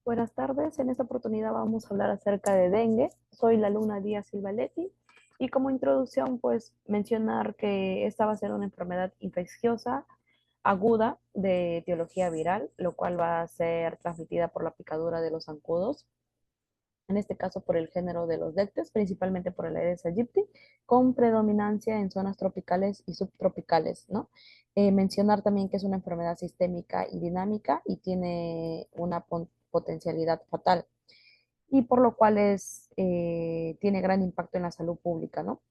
Buenas tardes, en esta oportunidad vamos a hablar acerca de dengue. Soy la Luna Díaz Silvaletti y como introducción pues mencionar que esta va a ser una enfermedad infecciosa aguda de etiología viral, lo cual va a ser transmitida por la picadura de los zancudos, en este caso por el género de los déctes, principalmente por el Aedes aegypti, con predominancia en zonas tropicales y subtropicales, ¿no? Mencionar también que es una enfermedad sistémica y dinámica y tiene una potencialidad fatal y por lo cual tiene gran impacto en la salud pública, ¿no?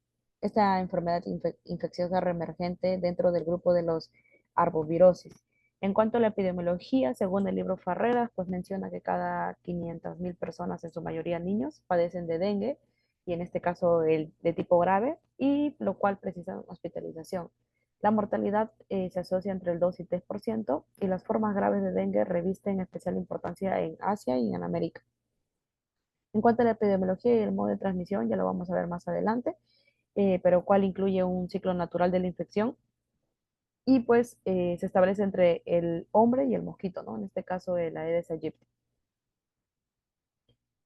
Esta enfermedad infecciosa reemergente dentro del grupo de los arbovirosis. En cuanto a la epidemiología, según el libro Farreras, pues menciona que cada 500.000 personas, en su mayoría niños, padecen de dengue, y en este caso el de tipo grave, y lo cual precisa hospitalización. La mortalidad se asocia entre el 2 y 3%, y las formas graves de dengue revisten especial importancia en Asia y en América. En cuanto a la epidemiología y el modo de transmisión, ya lo vamos a ver más adelante, pero cuál incluye un ciclo natural de la infección y pues se establece entre el hombre y el mosquito, ¿no? En este caso el Aedes aegypti.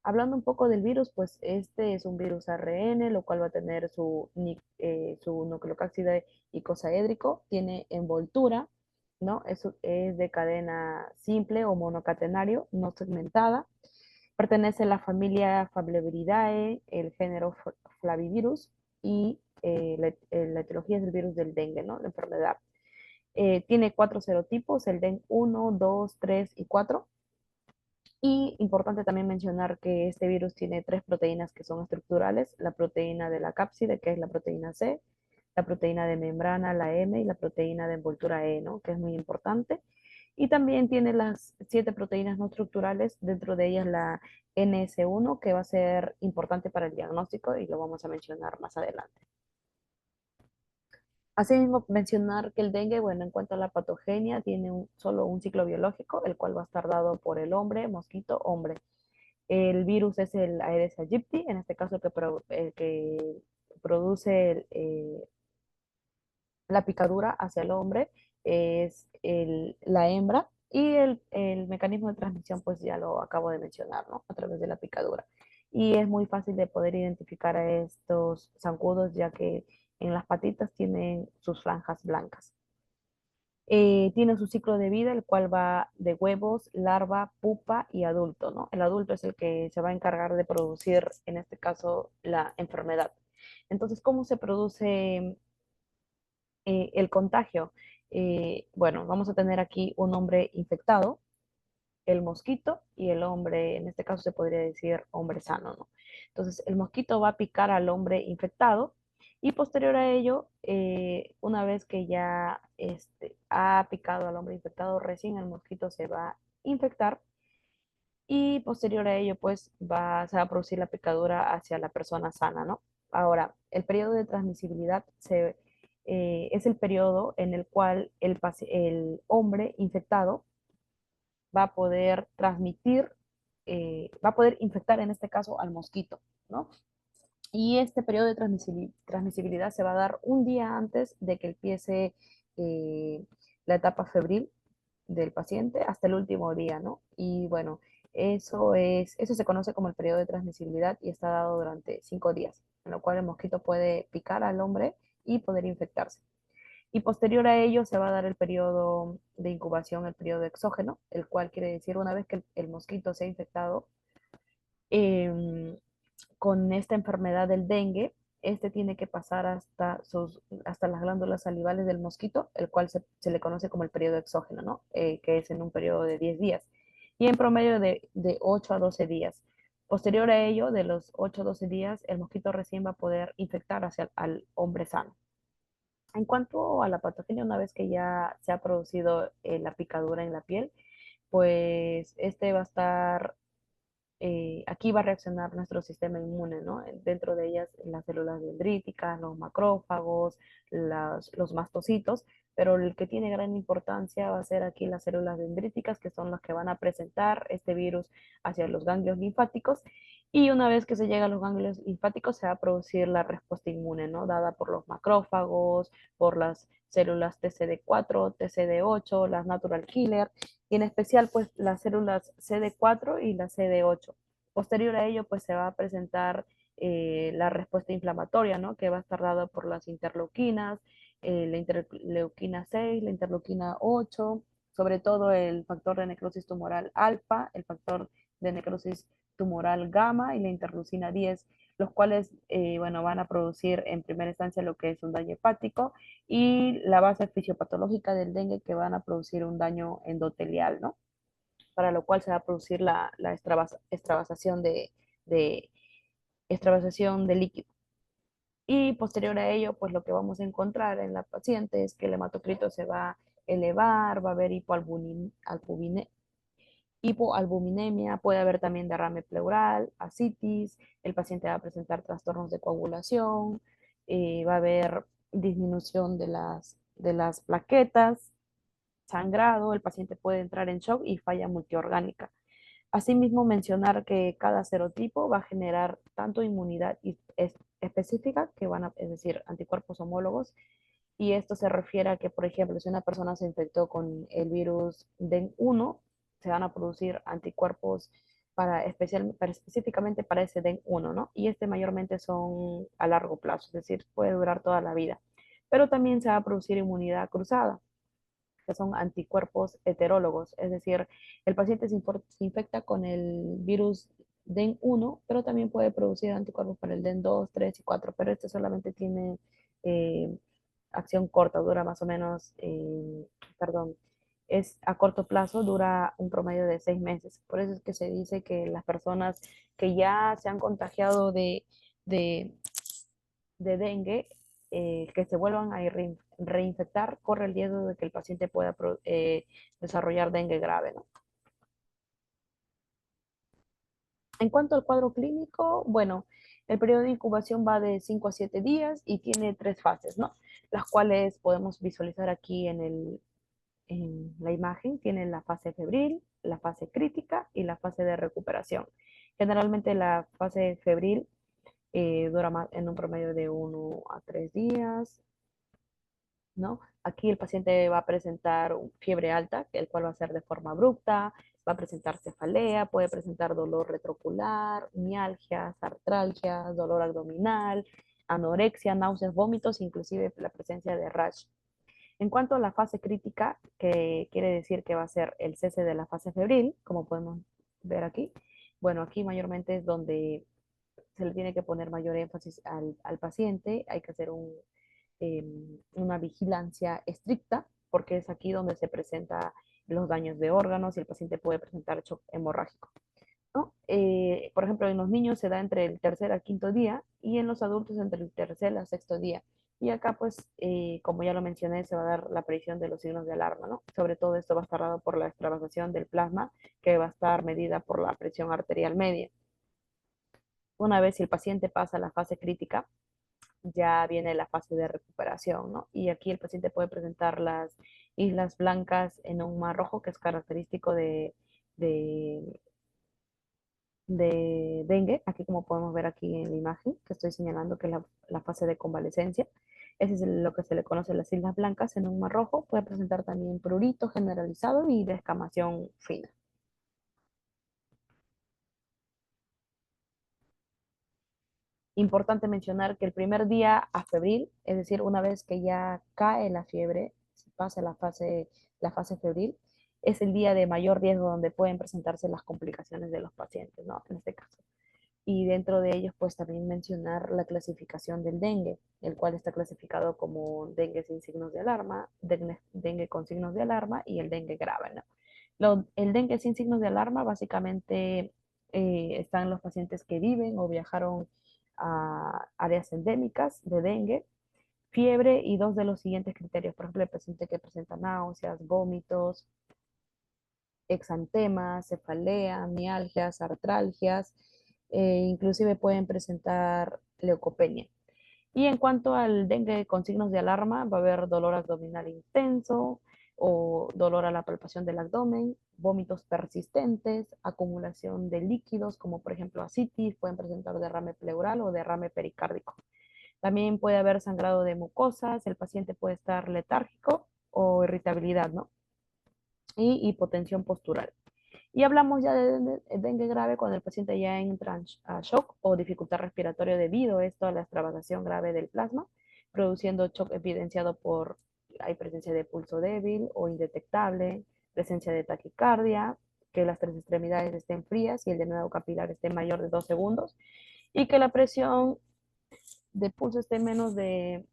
Hablando un poco del virus, pues este es un virus ARN, lo cual va a tener su nucleocápside icosaédrico, tiene envoltura, ¿no? Es de cadena simple o monocatenario, no segmentada. Pertenece a la familia Flaviviridae, el género Flavivirus, y la etiología es el virus del dengue, ¿no? La enfermedad. Tiene 4 serotipos, el DEN 1, 2, 3 y 4. Y importante también mencionar que este virus tiene 3 proteínas que son estructurales: la proteína de la cápside, que es la proteína C, la proteína de membrana, la M, y la proteína de envoltura E, ¿no? Que es muy importante. Y también tiene las 7 proteínas no estructurales, dentro de ellas la NS1, que va a ser importante para el diagnóstico y lo vamos a mencionar más adelante. Asimismo, mencionar que el dengue, bueno, en cuanto a la patogenia, tiene solo un ciclo biológico, el cual va a estar dado por el hombre, mosquito, hombre. El virus es el Aedes aegypti, en este caso el que produce la picadura hacia el hombre es la hembra, y el mecanismo de transmisión pues ya lo acabo de mencionar, ¿no? A través de la picadura. Y es muy fácil de poder identificar a estos zancudos, ya que en las patitas tienen sus franjas blancas. Tiene su ciclo de vida, el cual va de huevos, larva, pupa y adulto, ¿no? El adulto es el que se va a encargar de producir, en este caso, la enfermedad. Entonces, ¿cómo se produce el contagio? Bueno, vamos a tener aquí un hombre infectado, el mosquito, y el hombre, en este caso se podría decir hombre sano, ¿no? Entonces, el mosquito va a picar al hombre infectado y posterior a ello, una vez que ya ha picado al hombre infectado, recién el mosquito se va a infectar y posterior a ello, pues se va a producir la picadura hacia la persona sana, ¿no? Ahora, el periodo de transmisibilidad es el periodo en el cual el hombre infectado va a poder va a poder infectar en este caso al mosquito, ¿no? Y este periodo de transmisibilidad se va a dar un día antes de que empiece eh, la etapa febril del paciente hasta el último día, ¿no? Y bueno, eso se conoce como el periodo de transmisibilidad y está dado durante 5 días, en lo cual el mosquito puede picar al hombre y poder infectarse. Y posterior a ello se va a dar el periodo de incubación, el periodo exógeno, el cual quiere decir una vez que el mosquito se ha infectado eh, con esta enfermedad del dengue, este tiene que pasar hasta las glándulas salivales del mosquito, el cual se le conoce como el periodo exógeno, ¿no? Que es en un periodo de 10 días y en promedio de 8 a 12 días. Posterior a ello, de los 8 a 12 días, el mosquito recién va a poder infectar al hombre sano. En cuanto a la patogenia, una vez que ya se ha producido la picadura en la piel, pues este va a estar, aquí va a reaccionar nuestro sistema inmune, ¿no? Dentro de ellas las células dendríticas, los macrófagos, los mastocitos, pero el que tiene gran importancia va a ser aquí las células dendríticas, que son las que van a presentar este virus hacia los ganglios linfáticos, Y una vez que se llega a los ganglios linfáticos, se va a producir la respuesta inmune, ¿no? Dada por los macrófagos, por las células TCD4, TCD8, las natural killer, y en especial, pues, las células CD4 y la CD8. Posterior a ello, pues, se va a presentar la respuesta inflamatoria, ¿no? Que va a estar dada por las interleuquinas, la interleuquina 6, la interleuquina 8, sobre todo el factor de necrosis tumoral alfa, el factor de necrosis tumoral gamma y la interleucina 10, los cuales bueno, van a producir en primera instancia lo que es un daño hepático y la base fisiopatológica del dengue que van a producir un daño endotelial, ¿no? Para lo cual se va a producir la extravasación de, extravasación de líquido. Y posterior a ello, pues lo que vamos a encontrar en la paciente es que el hematocrito se va a elevar, va a haber hipoalbuminemia, puede haber también derrame pleural, ascitis, el paciente va a presentar trastornos de coagulación, va a haber disminución de las plaquetas, sangrado, el paciente puede entrar en shock y falla multiorgánica. Asimismo, mencionar que cada serotipo va a generar tanto inmunidad específica, que van a, es decir, anticuerpos homólogos, y esto se refiere a que, por ejemplo, si una persona se infectó con el virus DEN1, se van a producir anticuerpos para específicamente para ese DEN1, ¿no? Y este mayormente son a largo plazo, es decir, puede durar toda la vida. Pero también se va a producir inmunidad cruzada, que son anticuerpos heterólogos, es decir, el paciente se infecta con el virus DEN1, pero también puede producir anticuerpos para el DEN2, 3 y 4, pero este solamente tiene eh, acción corta, dura más o menos, perdón, es a corto plazo, dura un promedio de 6 meses. Por eso es que se dice que las personas que ya se han contagiado de, de dengue, que se vuelvan a reinfectar, corre el riesgo de que el paciente pueda desarrollar dengue grave, ¿no? En cuanto al cuadro clínico, bueno, el periodo de incubación va de 5 a 7 días y tiene 3 fases, ¿no? Las cuales podemos visualizar aquí en la imagen. Tiene la fase febril, la fase crítica y la fase de recuperación. Generalmente la fase febril dura más, en un promedio de 1 a 3 días, ¿no? Aquí el paciente va a presentar fiebre alta, el cual va a ser de forma abrupta, va a presentar cefalea, puede presentar dolor retrocular, mialgias, artralgias, dolor abdominal, anorexia, náuseas, vómitos, inclusive la presencia de rash. En cuanto a la fase crítica, que quiere decir que va a ser el cese de la fase febril, como podemos ver aquí, bueno, aquí mayormente es donde se le tiene que poner mayor énfasis al paciente, hay que hacer eh, una vigilancia estricta, porque es aquí donde se presentan los daños de órganos y el paciente puede presentar shock hemorrágico, ¿no? Por ejemplo, en los niños se da entre el tercer al quinto día y en los adultos entre el tercer al sexto día. Y acá, pues, como ya lo mencioné, se va a dar la aparición de los signos de alarma, ¿no? Sobre todo esto va a estar dado por la extravasación del plasma, que va a estar medida por la presión arterial media. Una vez el paciente pasa a la fase crítica, ya viene la fase de recuperación, ¿no? Y aquí el paciente puede presentar las islas blancas en un mar rojo, que es característico de, de dengue, aquí como podemos ver aquí en la imagen que estoy señalando, que es la fase de convalecencia. Ese es lo que se le conoce las islas blancas en un mar rojo. Puede presentar también prurito generalizado y descamación fina. Importante mencionar que el primer día a febril, es decir, una vez que ya cae la fiebre, pasa la fase febril, es el día de mayor riesgo donde pueden presentarse las complicaciones de los pacientes, ¿no? En este caso. Y dentro de ellos, pues también mencionar la clasificación del dengue, el cual está clasificado como dengue sin signos de alarma, dengue con signos de alarma y el dengue grave, ¿no? El dengue sin signos de alarma básicamente están los pacientes que viven o viajaron a áreas endémicas de dengue, fiebre y dos de los siguientes criterios. Por ejemplo, el paciente que presenta náuseas, vómitos, exantemas, cefalea, mialgias, artralgias, inclusive pueden presentar leucopenia. Y en cuanto al dengue con signos de alarma, va a haber dolor abdominal intenso, o dolor a la palpación del abdomen, vómitos persistentes, acumulación de líquidos, como por ejemplo ascitis, pueden presentar derrame pleural o derrame pericárdico. También puede haber sangrado de mucosas, el paciente puede estar letárgico o irritabilidad, ¿no? Y hipotensión postural. Y hablamos ya de dengue grave cuando el paciente ya entra a shock o dificultad respiratoria debido a esto a la extravasación grave del plasma, produciendo shock evidenciado por hay presencia de pulso débil o indetectable, presencia de taquicardia, que las tres extremidades estén frías y el denado capilar esté mayor de 2 segundos y que la presión de pulso esté menos de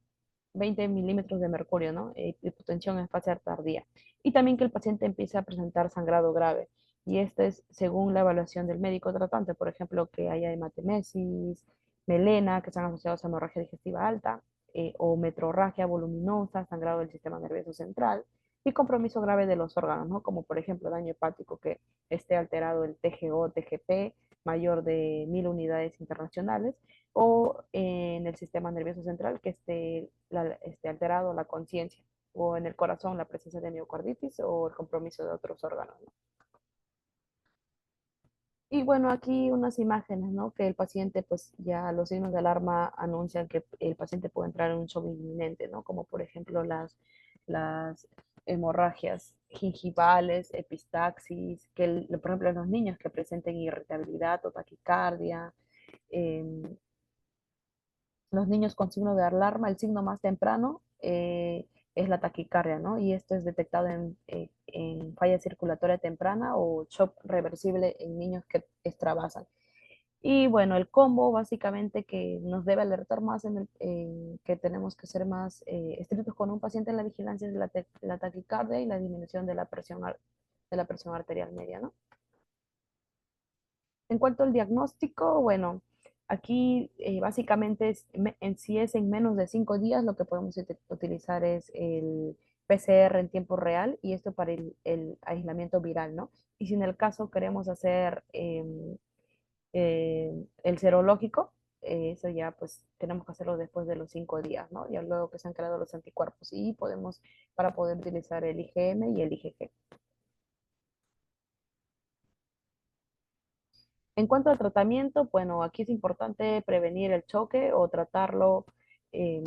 20 milímetros de mercurio, ¿no? Hipotensión en fase tardía. Y también que el paciente empiece a presentar sangrado grave. Y esto es según la evaluación del médico tratante, por ejemplo, que haya hematemesis, melena, que están asociados a hemorragia digestiva alta, o metrorragia voluminosa, sangrado del sistema nervioso central, y compromiso grave de los órganos, ¿no? Como por ejemplo daño hepático, que esté alterado el TGO, TGP, mayor de 1000 unidades internacionales, o en el sistema nervioso central que esté alterado la conciencia, o en el corazón la presencia de miocarditis o el compromiso de otros órganos, ¿no? Y bueno, aquí unas imágenes, ¿no? Que el paciente, pues ya los signos de alarma anuncian que el paciente puede entrar en un shock inminente, ¿no? Como por ejemplo las hemorragias gingivales, epistaxis, que por ejemplo en los niños que presenten irritabilidad o taquicardia, eh, los niños con signo de alarma, el signo más temprano es la taquicardia, ¿no? Y esto es detectado en falla circulatoria temprana o shock reversible en niños que extravasan. Y bueno, el combo básicamente que nos debe alertar más que tenemos que ser más estrictos con un paciente en la vigilancia es la taquicardia y la disminución de la presión arterial media, ¿no? En cuanto al diagnóstico, bueno, aquí básicamente si es en menos de 5 días, lo que podemos utilizar es el PCR en tiempo real y esto para el aislamiento viral, ¿no? Y si en el caso queremos hacer el serológico, eso ya pues tenemos que hacerlo después de los 5 días, ¿no? Ya luego que se han creado los anticuerpos y podemos, para poder utilizar el IgM y el IgG. En cuanto al tratamiento, bueno, aquí es importante prevenir el choque o eh,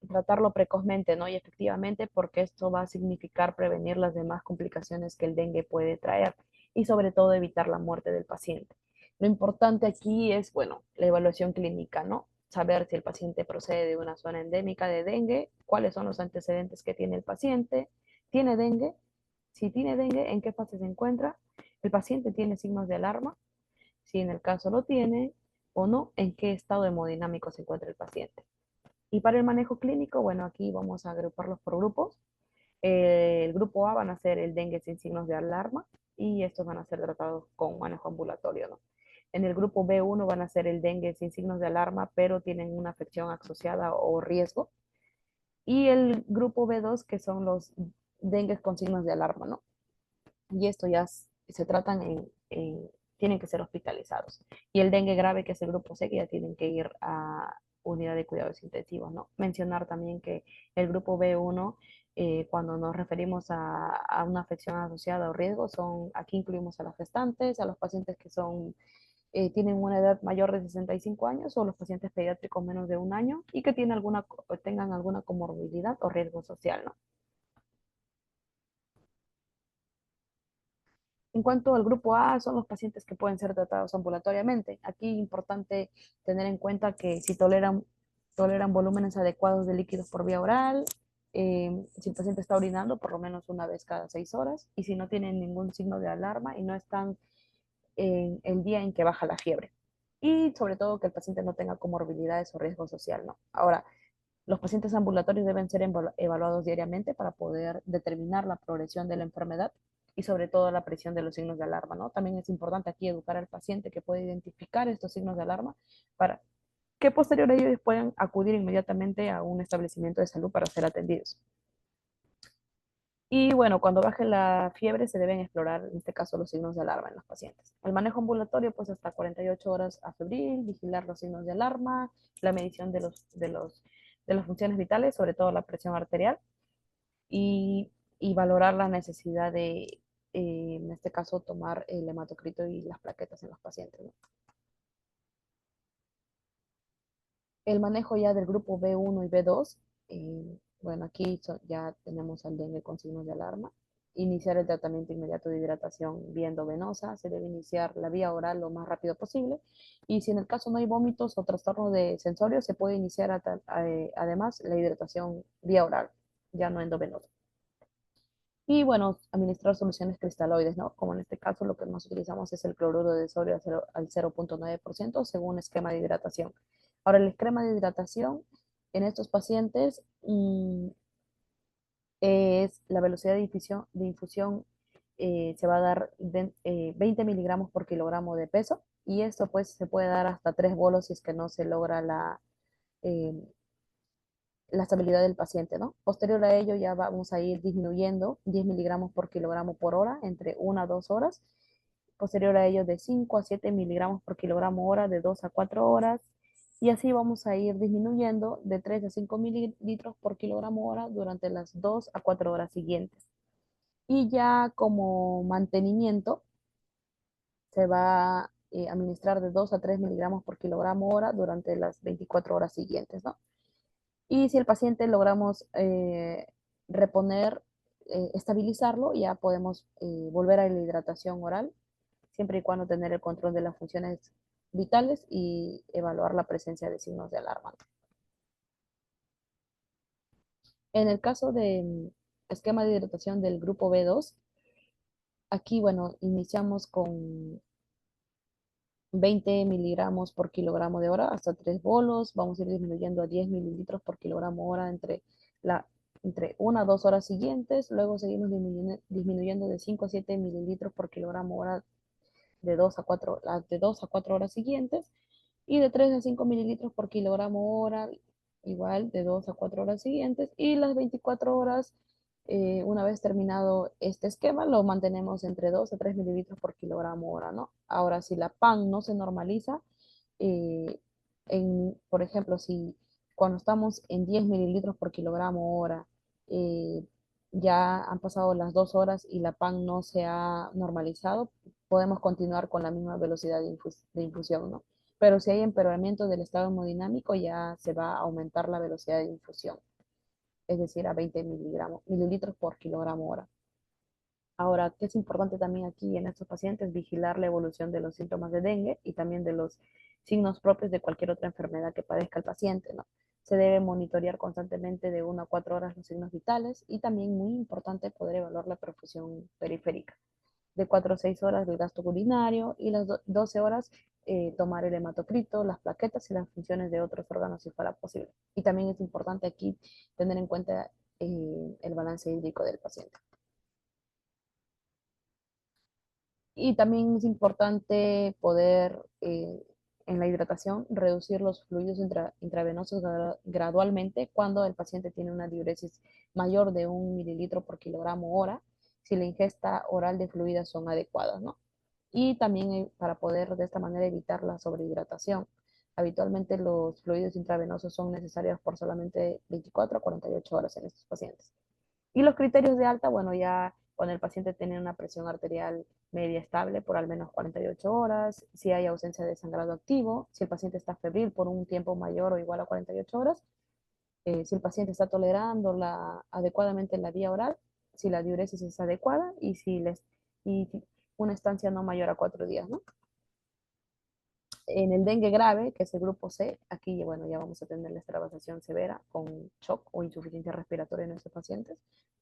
tratarlo precozmente, ¿no? Y efectivamente, porque esto va a significar prevenir las demás complicaciones que el dengue puede traer y sobre todo evitar la muerte del paciente. Lo importante aquí es, bueno, la evaluación clínica, ¿no? Saber si el paciente procede de una zona endémica de dengue, cuáles son los antecedentes que tiene el paciente, tiene dengue, si tiene dengue, en qué fase se encuentra, el paciente tiene signos de alarma, si en el caso lo tiene o no, en qué estado hemodinámico se encuentra el paciente. Y para el manejo clínico, bueno, aquí vamos a agruparlos por grupos. El grupo A van a ser el dengue sin signos de alarma y estos van a ser tratados con manejo ambulatorio, ¿no? En el grupo B1 van a ser el dengue sin signos de alarma, pero tienen una afección asociada o riesgo. Y el grupo B2, que son los dengues con signos de alarma, ¿no? Y esto ya se tratan tienen que ser hospitalizados. Y el dengue grave, que es el grupo C, que ya tienen que ir a unidad de cuidados intensivos, ¿no? Mencionar también que el grupo B1, cuando nos referimos a una afección asociada o riesgo, aquí incluimos a las gestantes, a los pacientes que tienen una edad mayor de 65 años o los pacientes pediátricos menos de un año y que tengan alguna comorbilidad o riesgo social, ¿no? En cuanto al grupo A, son los pacientes que pueden ser tratados ambulatoriamente. Aquí es importante tener en cuenta que si toleran volúmenes adecuados de líquidos por vía oral, si el paciente está orinando por lo menos una vez cada 6 horas y si no tienen ningún signo de alarma y no están en el día en que baja la fiebre. Y sobre todo que el paciente no tenga comorbilidades o riesgo social, ¿no? Ahora, los pacientes ambulatorios deben ser evaluados diariamente para poder determinar la progresión de la enfermedad y sobre todo la presión de los signos de alarma, ¿no? También es importante aquí educar al paciente que puede identificar estos signos de alarma para que posterior a ellos puedan acudir inmediatamente a un establecimiento de salud para ser atendidos. Y bueno, cuando baje la fiebre se deben explorar, en este caso, los signos de alarma en los pacientes. El manejo ambulatorio, pues hasta 48 horas a febril, vigilar los signos de alarma, la medición de las funciones vitales, sobre todo la presión arterial. y, y valorar la necesidad de, en este caso, tomar el hematocrito y las plaquetas en los pacientes, ¿no? El manejo ya del grupo B1 y B2, bueno, aquí ya tenemos al dengue con signos de alarma. Iniciar el tratamiento inmediato de hidratación vía endovenosa, se debe iniciar la vía oral lo más rápido posible. Y si en el caso no hay vómitos o trastorno de sensorio, se puede iniciar además la hidratación vía oral, ya no endovenosa. Y bueno, administrar soluciones cristaloides, ¿no? Como en este caso lo que más utilizamos es el cloruro de sodio al 0,9% según esquema de hidratación. Ahora, el esquema de hidratación en estos pacientes es la velocidad de infusión se va a dar 20 miligramos por kilogramo de peso y esto pues se puede dar hasta 3 bolos si es que no se logra eh, la estabilidad del paciente, ¿no? Posterior a ello ya vamos a ir disminuyendo 10 miligramos por kilogramo por hora entre 1 a 2 horas. Posterior a ello de 5 a 7 miligramos por kilogramo hora de 2 a 4 horas. Y así vamos a ir disminuyendo de 3 a 5 mililitros por kilogramo hora durante las 2 a 4 horas siguientes. Y ya como mantenimiento se va a administrar de 2 a 3 miligramos por kilogramo hora durante las 24 horas siguientes, ¿no? Y si el paciente logramos reponer, estabilizarlo, ya podemos volver a la hidratación oral, siempre y cuando tener el control de las funciones vitales y evaluar la presencia de signos de alarma. En el caso de esquema de hidratación del grupo B2, aquí, bueno, iniciamos con 20 miligramos por kilogramo de hora hasta 3 bolos. Vamos a ir disminuyendo a 10 mililitros por kilogramo hora entre 1 a 2 horas siguientes. Luego seguimos disminuyendo de 5 a 7 mililitros por kilogramo hora de 2 a 4 horas siguientes. Y de 3 a 5 mililitros por kilogramo hora, igual de 2 a 4 horas siguientes. Y las 24 horas, una vez terminado este esquema, lo mantenemos entre 2 a 3 mililitros por kilogramo hora, ¿no? Ahora, si la PAN no se normaliza, eh, por ejemplo, si cuando estamos en 10 mililitros por kilogramo hora, eh, ya han pasado las 2 horas y la PAN no se ha normalizado, podemos continuar con la misma velocidad de infusión, ¿no? Pero si hay empeoramiento del estado hemodinámico, ya se va a aumentar la velocidad de infusión, es decir, a 20 mililitros por kilogramo hora. Ahora, ¿qué es importante también aquí en estos pacientes? Vigilar la evolución de los síntomas de dengue y también de los signos propios de cualquier otra enfermedad que padezca el paciente, ¿no? Se debe monitorear constantemente de 1 a 4 horas los signos vitales y también muy importante poder evaluar la perfusión periférica. De 4 a 6 horas del gasto urinario y las 12 horas tomar el hematocrito, las plaquetas y las funciones de otros órganos si fuera posible. Y también es importante aquí tener en cuenta el balance hídrico del paciente. Y también es importante poder, en la hidratación, reducir los fluidos intravenosos gradualmente cuando el paciente tiene una diuresis mayor de 1 mililitro por kilogramo hora, si la ingesta oral de fluidas son adecuadas, ¿no? Y también para poder de esta manera evitar la sobrehidratación. Habitualmente los fluidos intravenosos son necesarios por solamente 24 a 48 horas en estos pacientes. Y los criterios de alta, bueno, ya cuando el paciente tiene una presión arterial media estable por al menos 48 horas, si hay ausencia de sangrado activo, si el paciente está febril por un tiempo mayor o igual a 48 horas, si el paciente está tolerando adecuadamente la vía oral, si la diuresis es adecuada y una estancia no mayor a 4 días, ¿no? En el dengue grave, que es el grupo C, aquí bueno, ya vamos a tener la extravasación severa con shock o insuficiencia respiratoria en estos pacientes.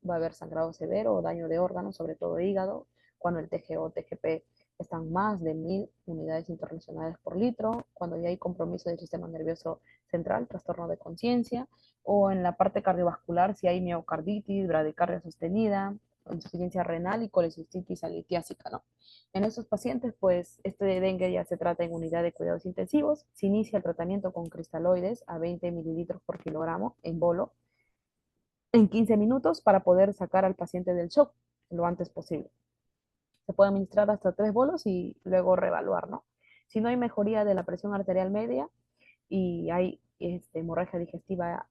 Va a haber sangrado severo o daño de órganos, sobre todo hígado, cuando el TGO o TGP están más de 1000 unidades internacionales por litro, cuando ya hay compromiso del sistema nervioso central, trastorno de conciencia, o en la parte cardiovascular, si hay miocarditis, bradicardia sostenida, insuficiencia renal y colecistitis litiásica, ¿no? En estos pacientes, pues, este dengue ya se trata en unidad de cuidados intensivos. Se inicia el tratamiento con cristaloides a 20 mililitros por kilogramo en bolo en 15 minutos para poder sacar al paciente del shock lo antes posible. Se puede administrar hasta 3 bolos y luego reevaluar, ¿no? Si no hay mejoría de la presión arterial media y hay hemorragia digestiva,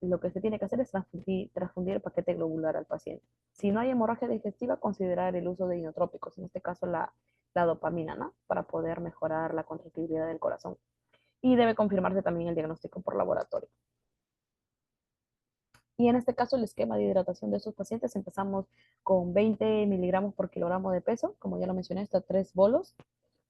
lo que se tiene que hacer es transfundir el paquete globular al paciente. Si no hay hemorragia digestiva, considerar el uso de inotrópicos, en este caso la dopamina, ¿no? Para poder mejorar la contractibilidad del corazón. Y debe confirmarse también el diagnóstico por laboratorio. Y en este caso, el esquema de hidratación de estos pacientes empezamos con 20 miligramos por kilogramo de peso, como ya lo mencioné, hasta 3 bolos.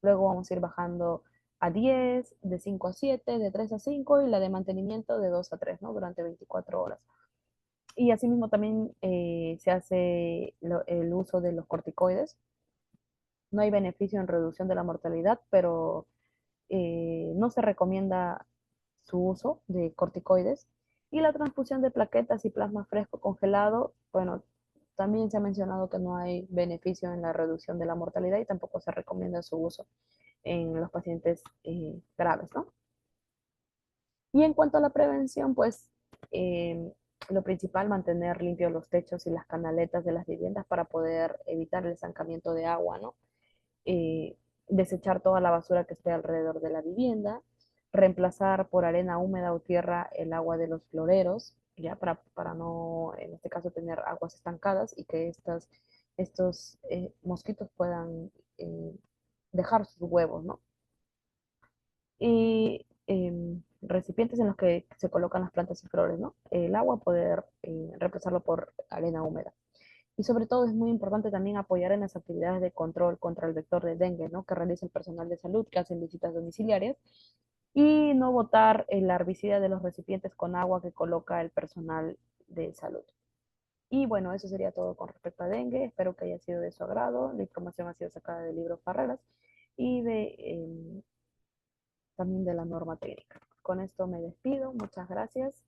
Luego vamos a ir bajando a 10, de 5 a 7, de 3 a 5 y la de mantenimiento de 2 a 3, ¿no? Durante 24 horas. Y asimismo también se hace el uso de los corticoides. No hay beneficio en reducción de la mortalidad, pero no se recomienda su uso de corticoides. Y la transfusión de plaquetas y plasma fresco congelado, bueno, también se ha mencionado que no hay beneficio en la reducción de la mortalidad y tampoco se recomienda su uso en los pacientes graves, ¿no? Y en cuanto a la prevención, pues lo principal, mantener limpios los techos y las canaletas de las viviendas para poder evitar el estancamiento de agua, ¿no? eh, Desechar toda la basura que esté alrededor de la vivienda, reemplazar por arena húmeda o tierra el agua de los floreros, ya para no, en este caso, tener aguas estancadas y que estos mosquitos puedan dejar sus huevos, ¿no? Y recipientes en los que se colocan las plantas y flores, ¿no? El agua poder reemplazarlo por arena húmeda. Y sobre todo es muy importante también apoyar en las actividades de control contra el vector de dengue, ¿no? Que realiza el personal de salud, que hacen visitas domiciliarias, y no botar el herbicida de los recipientes con agua que coloca el personal de salud. Y bueno, eso sería todo con respecto a dengue. Espero que haya sido de su agrado. La información ha sido sacada del libro Farreras y también de la norma técnica. Con esto me despido. Muchas gracias.